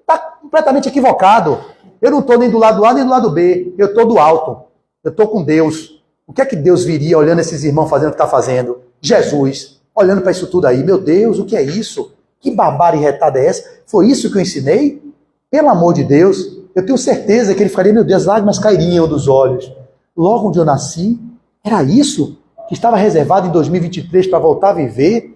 está completamente equivocado. Eu não estou nem do lado A nem do lado B. Eu estou do alto. Eu estou com Deus. O que é que Deus viria olhando esses irmãos fazendo o que está fazendo? Jesus, olhando para isso tudo aí. Meu Deus, o que é isso? Que barbárie retada é essa? Foi isso que eu ensinei? Pelo amor de Deus, eu tenho certeza que ele faria, meu Deus, lágrimas cairiam dos olhos. Logo onde eu nasci, era isso que estava reservado em 2023 para voltar a viver?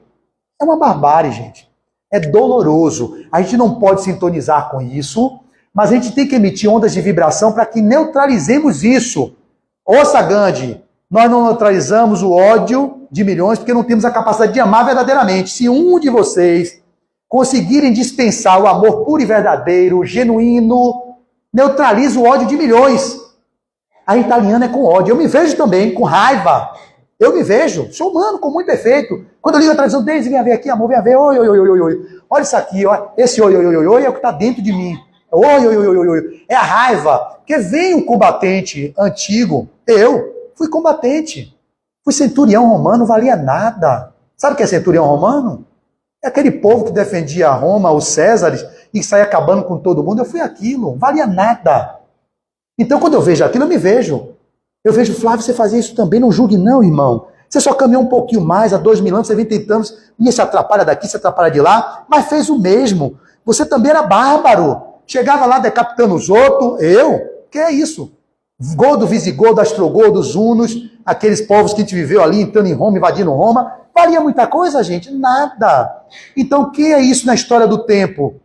É uma barbárie, gente. É doloroso. A gente não pode sintonizar com isso, mas a gente tem que emitir ondas de vibração para que neutralizemos isso. Ouça, Gandhi, nós não neutralizamos o ódio de milhões porque não temos a capacidade de amar verdadeiramente. Se um de vocês conseguirem dispensar o amor puro e verdadeiro, genuíno, neutraliza o ódio de milhões. A italiana é com ódio. Eu me vejo também com raiva. Eu me vejo. Sou humano, comum e perfeito. Quando eu ligo a televisão, Deise, vem ver aqui, amor, vem ver. Oi, oi, oi, oi, oi. Olha isso aqui, ó. Esse oi, oi, oi, oi, oi é o que está dentro de mim. Oi, oi, oi, oi, oi. É a raiva. Porque vem um combatente antigo. Eu fui combatente. Fui centurião romano, não valia nada. Sabe o que é centurião romano? É aquele povo que defendia Roma, os Césares, e saia acabando com todo mundo. Eu fui aquilo, não valia nada. Então, quando eu vejo aquilo, eu me vejo. Eu vejo, Flávio, você fazia isso também, não julgue não, irmão. Você só caminhou um pouquinho mais, há 2000 anos, você vem tentando, e se atrapalha daqui, se atrapalha de lá, mas fez o mesmo. Você também era bárbaro. Chegava lá decapitando os outros. Eu? Que é isso? Godo, Visigodo, Astrogodo, os Hunos, aqueles povos que a gente viveu ali, entrando em Roma, invadindo Roma. Valia muita coisa, gente? Nada. Então, o que é isso na história do tempo?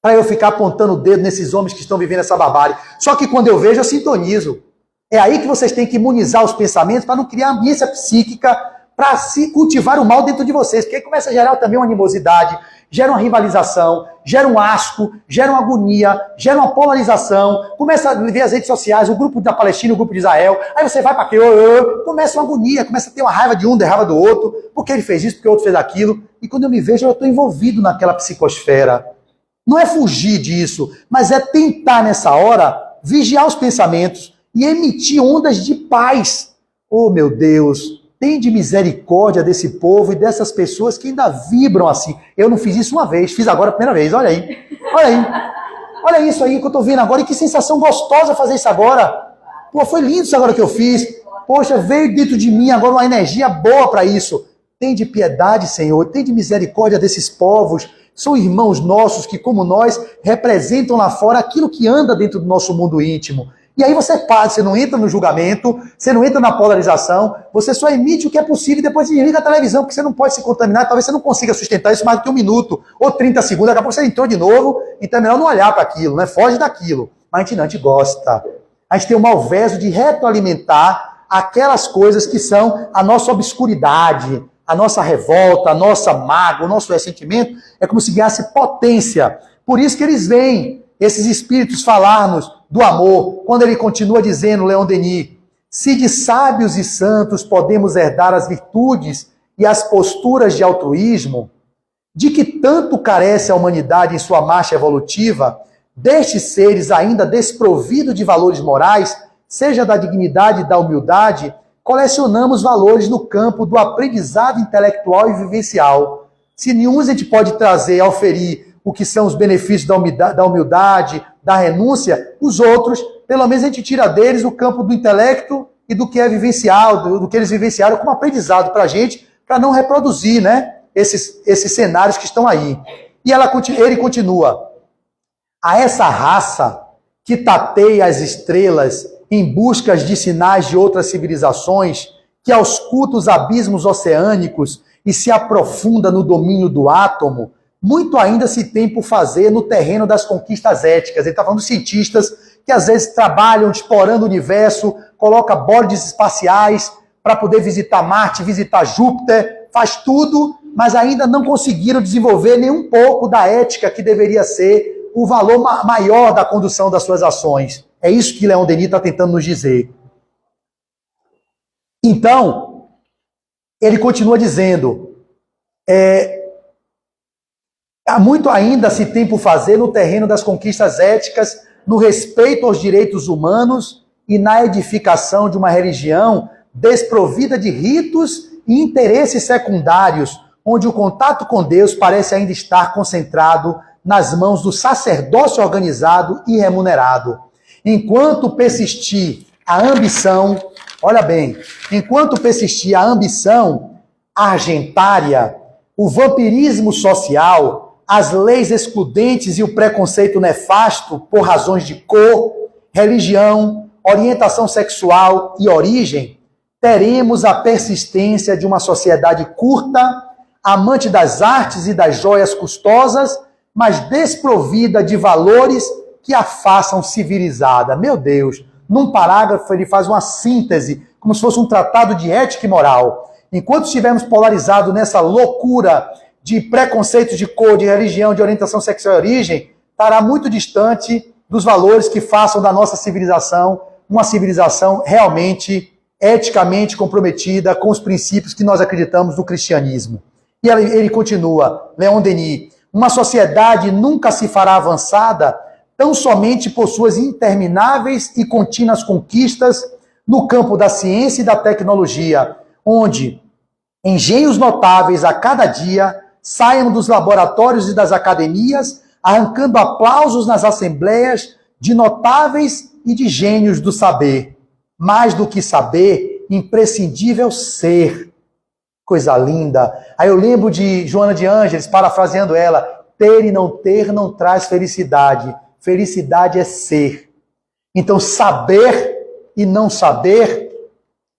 Para eu ficar apontando o dedo nesses homens que estão vivendo essa barbárie. Só que quando eu vejo, eu sintonizo. É aí que vocês têm que imunizar os pensamentos para não criar ambiência psíquica para se cultivar o mal dentro de vocês. Porque aí começa a gerar também uma animosidade, gera uma rivalização, gera um asco, gera uma agonia, gera uma polarização. Começa a ver as redes sociais, o grupo da Palestina, o grupo de Israel. Aí você vai para aqui, começa uma agonia, começa a ter uma raiva de um, raiva do outro. Porque ele fez isso, porque o outro fez aquilo. E quando eu me vejo, eu estou envolvido naquela psicosfera. Não é fugir disso, mas é tentar nessa hora vigiar os pensamentos e emitir ondas de paz. Oh, meu Deus, tem de misericórdia desse povo e dessas pessoas que ainda vibram assim. Eu não fiz isso uma vez, fiz agora a primeira vez, olha aí. Olha aí. Olha isso aí que eu tô vendo agora e que sensação gostosa fazer isso agora. Pô, foi lindo isso agora que eu fiz. Poxa, veio dentro de mim agora uma energia boa para isso. Tem de piedade, Senhor, tem de misericórdia desses povos. São irmãos nossos que, como nós, representam lá fora aquilo que anda dentro do nosso mundo íntimo. E aí você para, você não entra no julgamento, você não entra na polarização, você só emite o que é possível e depois desliga a televisão, porque você não pode se contaminar, talvez você não consiga sustentar isso mais do que 1 minuto ou 30 segundos, daqui a pouco você entrou de novo, então é melhor não olhar para aquilo, né? Foge daquilo. Mas a gente gosta. A gente tem o malveso de retroalimentar aquelas coisas que são a nossa obscuridade, a nossa revolta, a nossa mágoa, o nosso ressentimento, é como se ganhasse potência. Por isso que eles vêm, esses espíritos, falar-nos do amor, quando ele continua dizendo, Leon Denis, se de sábios e santos podemos herdar as virtudes e as posturas de altruísmo, de que tanto carece a humanidade em sua marcha evolutiva, destes seres ainda desprovidos de valores morais, seja da dignidade e da humildade, colecionamos valores no campo do aprendizado intelectual e vivencial. Se nenhum a gente pode trazer, oferir o que são os benefícios da humildade, da renúncia, os outros, pelo menos a gente tira deles o campo do intelecto e do que é vivencial, do que eles vivenciaram como aprendizado para a gente, para não reproduzir, né, esses cenários que estão aí. E ele continua, a essa raça que tateia as estrelas em busca de sinais de outras civilizações, que ausculta os abismos oceânicos e se aprofunda no domínio do átomo, muito ainda se tem por fazer no terreno das conquistas éticas. Ele está falando de cientistas que às vezes trabalham explorando o universo, coloca bordes espaciais para poder visitar Marte, visitar Júpiter, faz tudo, mas ainda não conseguiram desenvolver nem um pouco da ética que deveria ser o valor maior da condução das suas ações. É isso que Leon Denis está tentando nos dizer. Então, ele continua dizendo, há muito ainda se tem por fazer no terreno das conquistas éticas, no respeito aos direitos humanos e na edificação de uma religião desprovida de ritos e interesses secundários, onde o contato com Deus parece ainda estar concentrado nas mãos do sacerdócio organizado e remunerado. Enquanto persistir a ambição, olha bem, enquanto persistir a ambição argentária, o vampirismo social, as leis excludentes e o preconceito nefasto por razões de cor, religião, orientação sexual e origem, teremos a persistência de uma sociedade curta, amante das artes e das joias custosas, mas desprovida de valores que a façam civilizada. Meu Deus, num parágrafo ele faz uma síntese, como se fosse um tratado de ética e moral. Enquanto estivermos polarizados nessa loucura de preconceitos de cor, de religião, de orientação sexual e origem, estará muito distante dos valores que façam da nossa civilização uma civilização realmente eticamente comprometida com os princípios que nós acreditamos no cristianismo. E ele continua, Leon Denis, uma sociedade nunca se fará avançada tão somente por suas intermináveis e contínuas conquistas no campo da ciência e da tecnologia, onde engenhos notáveis a cada dia saiam dos laboratórios e das academias, arrancando aplausos nas assembleias de notáveis e de gênios do saber. Mais do que saber, imprescindível ser. Coisa linda. Aí eu lembro de Joana de Ângeles, parafraseando ela, ter e não ter não traz felicidade. Felicidade é ser. Então, saber e não saber,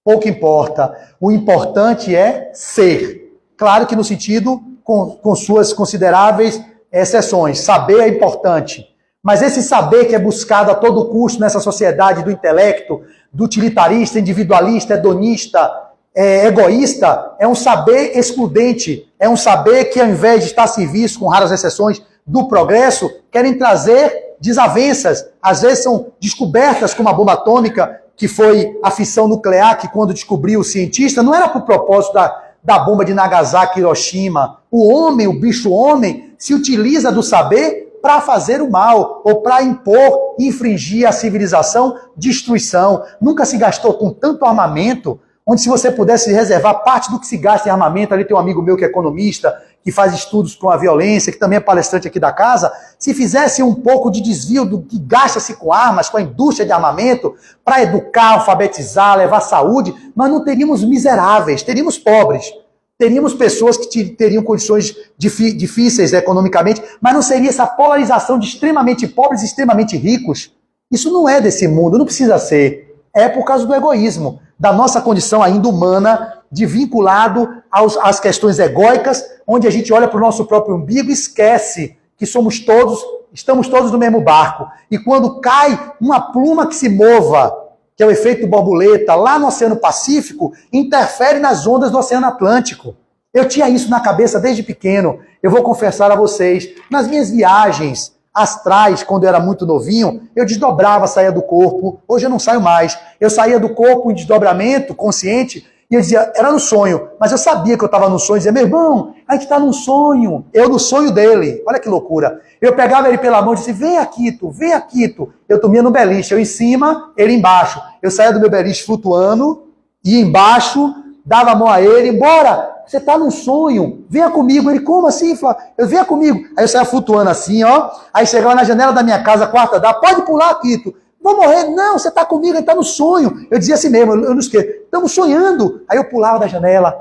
pouco importa. O importante é ser. Claro que no sentido com suas consideráveis exceções. Saber é importante. Mas esse saber que é buscado a todo custo nessa sociedade do intelecto, do utilitarista, individualista, hedonista, egoísta, é um saber excludente. É um saber que, ao invés de estar a serviço, com raras exceções, do progresso, querem trazer desavenças. Às vezes são descobertas como a bomba atômica, que foi a fissão nuclear, que quando descobriu o cientista, não era por propósito da bomba de Nagasaki e Hiroshima. O homem, o bicho homem, se utiliza do saber para fazer o mal, ou para impor, infringir a civilização, destruição. Nunca se gastou com tanto armamento, onde se você pudesse reservar parte do que se gasta em armamento, ali tem um amigo meu que é economista, que faz estudos com a violência, que também é palestrante aqui da casa, se fizesse um pouco de desvio do que gasta-se com armas, com a indústria de armamento, para educar, alfabetizar, levar saúde, nós não teríamos miseráveis, teríamos pobres. Teríamos pessoas que teriam condições difíceis economicamente, mas não seria essa polarização de extremamente pobres e extremamente ricos. Isso não é desse mundo, não precisa ser. É por causa do egoísmo, da nossa condição ainda humana, de vinculado às questões egóicas, onde a gente olha para o nosso próprio umbigo e esquece que estamos todos no mesmo barco. E quando cai uma pluma que se mova, que é o efeito borboleta, lá no Oceano Pacífico, interfere nas ondas do Oceano Atlântico. Eu tinha isso na cabeça desde pequeno. Eu vou confessar a vocês, nas minhas viagens astrais, quando eu era muito novinho, eu desdobrava, saía do corpo. Hoje eu não saio mais. Eu saía do corpo em desdobramento, consciente, e eu dizia, era no sonho, mas eu sabia que eu estava no sonho, eu dizia, meu irmão, a gente está num sonho. Eu no sonho dele. Olha que loucura. Eu pegava ele pela mão e disse, vem aqui, tu, vem aqui, tu. Eu dormia no beliche, eu em cima, ele embaixo. Eu saía do meu beliche flutuando, ia embaixo, dava a mão a ele, bora, você está num sonho, venha comigo. Ele, como assim, Flávio? Eu, venha comigo. Aí eu saía flutuando assim, ó, aí chegava na janela da minha casa, quarta andar, pode pular, Quito. Vou morrer. Não, você está comigo, ele está no sonho. Eu dizia assim mesmo, eu não esqueço. Estamos sonhando. Aí eu pulava da janela,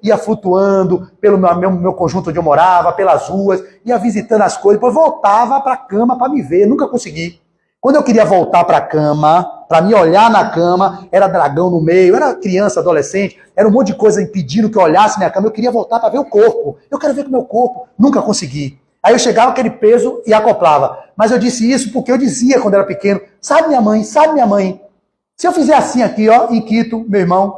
ia flutuando pelo meu conjunto onde eu morava, pelas ruas, ia visitando as coisas, depois voltava para a cama para me ver. Nunca consegui. Quando eu queria voltar para a cama, para me olhar na cama, era dragão no meio, era criança, adolescente, era um monte de coisa impedindo que eu olhasse minha cama. Eu queria voltar para ver o corpo. Eu quero ver com o meu corpo. Nunca consegui. Aí eu chegava aquele peso e acoplava. Mas eu disse isso porque eu dizia quando era pequeno, sabe minha mãe, se eu fizer assim aqui, ó, em Quito, meu irmão,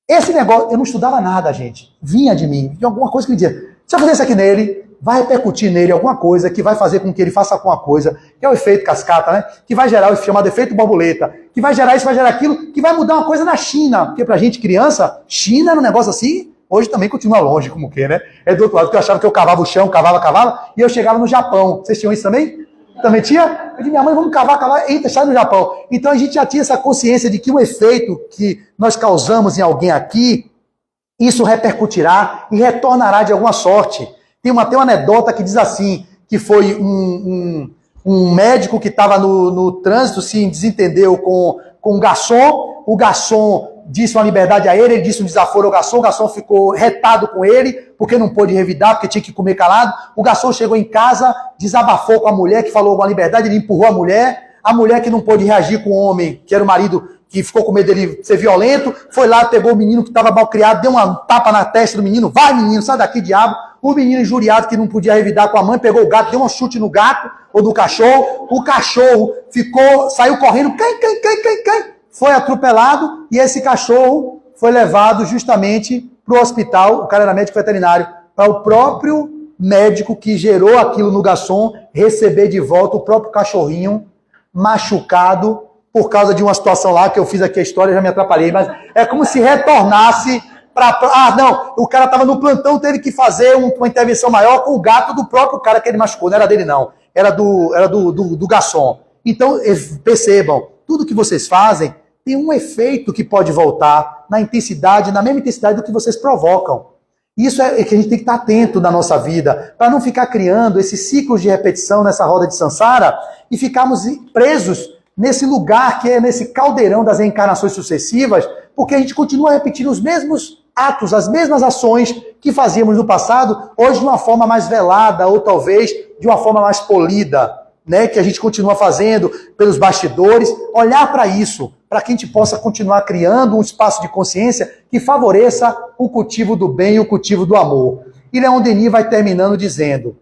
esse negócio, eu não estudava nada, gente. Vinha de mim, de alguma coisa que me dizia, se eu fizer isso aqui nele, vai repercutir nele alguma coisa que vai fazer com que ele faça alguma coisa, que é o efeito cascata, né? Que vai gerar o chamado efeito borboleta, que vai gerar isso, vai gerar aquilo, que vai mudar uma coisa na China. Porque pra gente, criança, China era um negócio assim, hoje também continua longe, como que, né? É do outro lado, porque eu achava que eu cavava o chão, cavava, e eu chegava no Japão. Vocês tinham isso também? Também tinha? Eu disse, minha mãe, vamos cavar, eita, sai no Japão. Então a gente já tinha essa consciência de que o efeito que nós causamos em alguém aqui isso repercutirá e retornará de alguma sorte. Tem uma anedota que diz assim, que foi um médico que estava no trânsito, se desentendeu com o garçom disse uma liberdade a ele disse um desaforo ao garçom, o garçom ficou retado com ele, porque não pôde revidar, porque tinha que comer calado, o garçom chegou em casa, desabafou com a mulher, que falou uma liberdade, ele empurrou a mulher que não pôde reagir com o homem, que era o marido, que ficou com medo dele ser violento, foi lá, pegou o menino que estava mal criado, deu uma tapa na testa do menino, vai menino, sai daqui diabo, o menino injuriado que não podia revidar com a mãe, pegou o gato, deu um chute no gato, ou no cachorro, o cachorro saiu correndo, foi atropelado, e esse cachorro foi levado justamente para o hospital, o cara era médico veterinário, para o próprio médico que gerou aquilo no garçom, receber de volta o próprio cachorrinho machucado, por causa de uma situação lá, que eu fiz aqui a história, já me atrapalhei, mas é como se retornasse não, o cara estava no plantão, teve que fazer uma intervenção maior com o gato do próprio cara que ele machucou, não era dele não, era do garçom. Então, percebam, tudo que vocês fazem tem um efeito que pode voltar na mesma intensidade do que vocês provocam. Isso é que a gente tem que estar atento na nossa vida, para não ficar criando esses ciclos de repetição nessa roda de Sansara e ficarmos presos nesse lugar que é nesse caldeirão das reencarnações sucessivas, porque a gente continua repetindo os mesmos atos, as mesmas ações que fazíamos no passado, hoje de uma forma mais velada, ou talvez de uma forma mais polida, né, que a gente continua fazendo pelos bastidores, olhar para isso, para que a gente possa continuar criando um espaço de consciência que favoreça o cultivo do bem e o cultivo do amor. E Leon Denis vai terminando dizendo: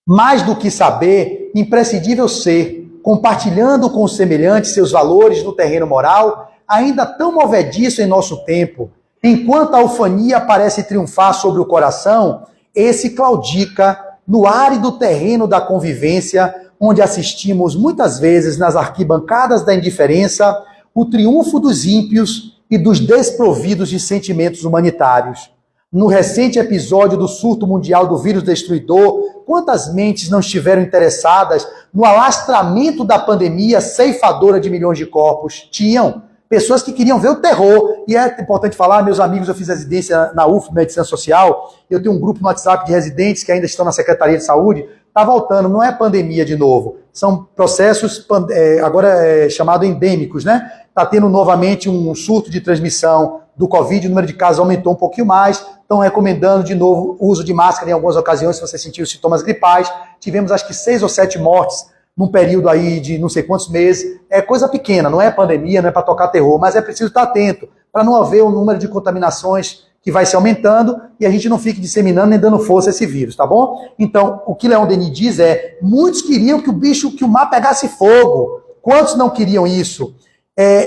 mais do que saber, imprescindível ser, compartilhando com os semelhantes seus valores no terreno moral, ainda tão movediço em nosso tempo, enquanto a ufania parece triunfar sobre o coração, esse claudica no árido terreno da convivência, onde assistimos muitas vezes nas arquibancadas da indiferença o triunfo dos ímpios e dos desprovidos de sentimentos humanitários. No recente episódio do surto mundial do vírus destruidor, quantas mentes não estiveram interessadas no alastramento da pandemia ceifadora de milhões de corpos? Tinham pessoas que queriam ver o terror. E é importante falar, meus amigos, eu fiz residência na UF, Medicina Social, eu tenho um grupo no WhatsApp de residentes que ainda estão na Secretaria de Saúde, está voltando, não é pandemia de novo, são processos agora chamados endêmicos, né? Está tendo novamente um surto de transmissão do Covid, o número de casos aumentou um pouquinho mais, estão recomendando de novo o uso de máscara em algumas ocasiões, se você sentir os sintomas gripais. Tivemos acho que 6 ou 7 mortes num período aí de não sei quantos meses. É coisa pequena, não é pandemia, não é para tocar terror, mas é preciso estar atento para não haver um número de contaminações que vai se aumentando e a gente não fique disseminando nem dando força a esse vírus, tá bom? Então, o que Leon Denis diz é: muitos queriam que o mar pegasse fogo. Quantos não queriam isso?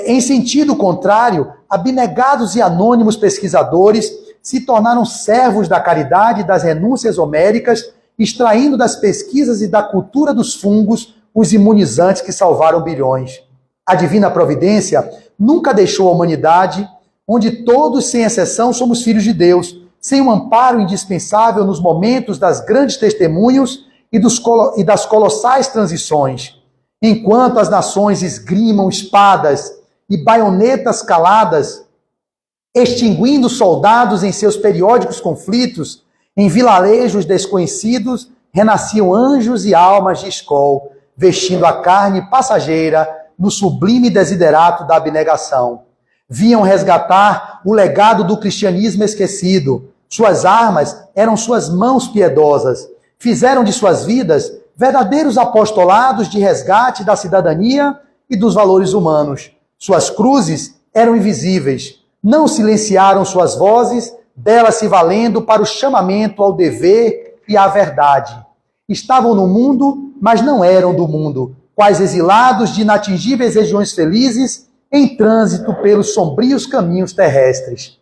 Em sentido contrário, abnegados e anônimos pesquisadores se tornaram servos da caridade e das renúncias homéricas, extraindo das pesquisas e da cultura dos fungos os imunizantes que salvaram bilhões. A divina providência nunca deixou a humanidade, onde todos, sem exceção, somos filhos de Deus, sem um amparo indispensável nos momentos das grandes testemunhos e das colossais transições. Enquanto as nações esgrimam espadas e baionetas caladas, extinguindo soldados em seus periódicos conflitos, em vilarejos desconhecidos, renasciam anjos e almas de escol, vestindo a carne passageira no sublime desiderato da abnegação. Vinham resgatar o legado do cristianismo esquecido. Suas armas eram suas mãos piedosas. Fizeram de suas vidas verdadeiros apostolados de resgate da cidadania e dos valores humanos. Suas cruzes eram invisíveis. Não silenciaram suas vozes, delas se valendo para o chamamento ao dever e à verdade. Estavam no mundo, mas não eram do mundo, quais exilados de inatingíveis regiões felizes, em trânsito pelos sombrios caminhos terrestres.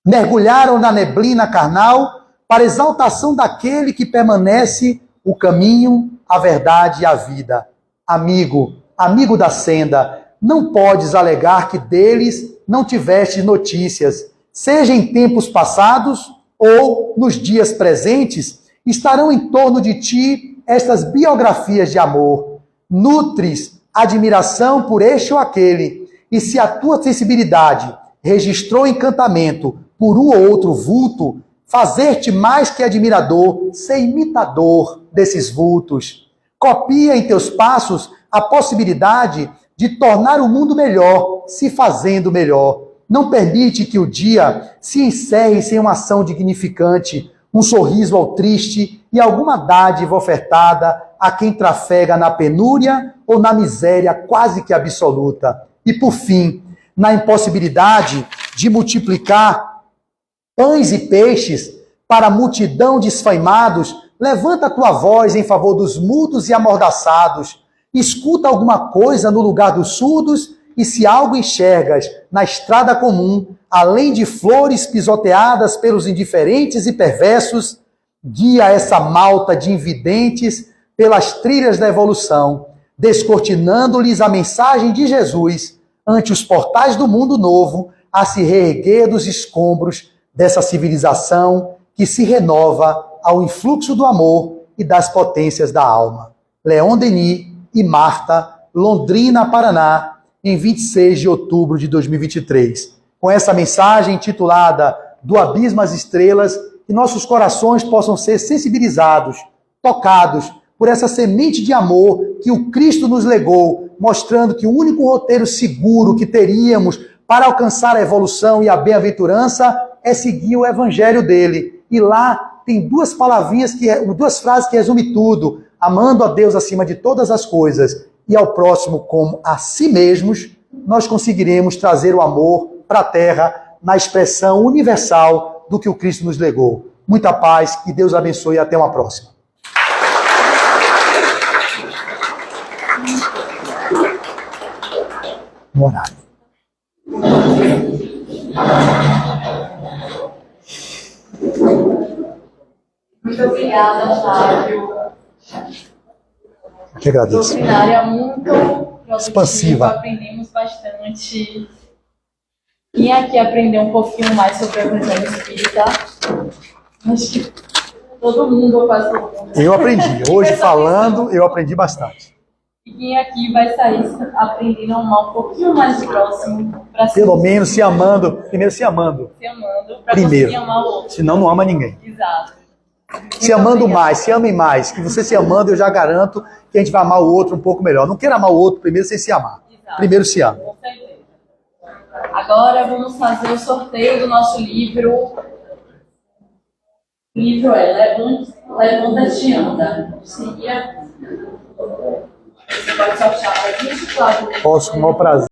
Mergulharam na neblina carnal para exaltação daquele que permanece o caminho, a verdade e a vida. Amigo, amigo da senda, não podes alegar que deles não tiveste notícias. Seja em tempos passados ou nos dias presentes, estarão em torno de ti estas biografias de amor. Nutres admiração por este ou aquele, e se a tua sensibilidade registrou encantamento por um ou outro vulto, fazer-te mais que admirador, ser imitador desses vultos. Copia em teus passos a possibilidade de tornar o mundo melhor, se fazendo melhor. Não permite que o dia se encerre sem uma ação dignificante, um sorriso ao triste e alguma dádiva ofertada a quem trafega na penúria ou na miséria quase que absoluta. E, por fim, na impossibilidade de multiplicar pães e peixes para a multidão de esfaimados, levanta a tua voz em favor dos mudos e amordaçados. Escuta alguma coisa no lugar dos surdos e se algo enxergas na estrada comum, além de flores pisoteadas pelos indiferentes e perversos, guia essa malta de invidentes pelas trilhas da evolução, descortinando-lhes a mensagem de Jesus ante os portais do mundo novo, a se reerguer dos escombros dessa civilização que se renova ao influxo do amor e das potências da alma. Leon Denis e Marta, Londrina, Paraná, em 26 de outubro de 2023. Com essa mensagem intitulada Do Abismo às Estrelas, que nossos corações possam ser sensibilizados, tocados por essa semente de amor que o Cristo nos legou, mostrando que o único roteiro seguro que teríamos para alcançar a evolução e a bem-aventurança é seguir o evangelho dele. E lá tem duas palavrinhas, duas frases que resumem tudo: amando a Deus acima de todas as coisas e ao próximo como a si mesmos, nós conseguiremos trazer o amor para a Terra na expressão universal do que o Cristo nos legou. Muita paz, que Deus abençoe e até uma próxima. No horário. Muito obrigada, Flávio. Que agradeço. Doutrinária muito produtiva, Expansiva. Aprendemos bastante. Vim aqui aprender um pouquinho mais sobre o Evangelho Espírita. Acho que todo mundo, ou quase todo mundo. Eu aprendi. Hoje falando, eu aprendi bastante. E quem aqui vai sair aprendendo a amar um pouquinho mais próximo. Pelo menos se amando. Primeiro se amando. Se amando, para Primeiro. conseguir amar o outro. Senão não ama ninguém. Exato. Se amando mais, se amem mais. Que você se amando, eu já garanto que a gente vai amar o outro um pouco melhor. Não queira amar o outro primeiro sem se amar. Exato. Primeiro se ama. Com certeza. Agora vamos fazer o sorteio do nosso livro. O livro é Levanta-te e Anda. Seguir a vida. Você pode sortear para 24. Posso, com o maior prazer.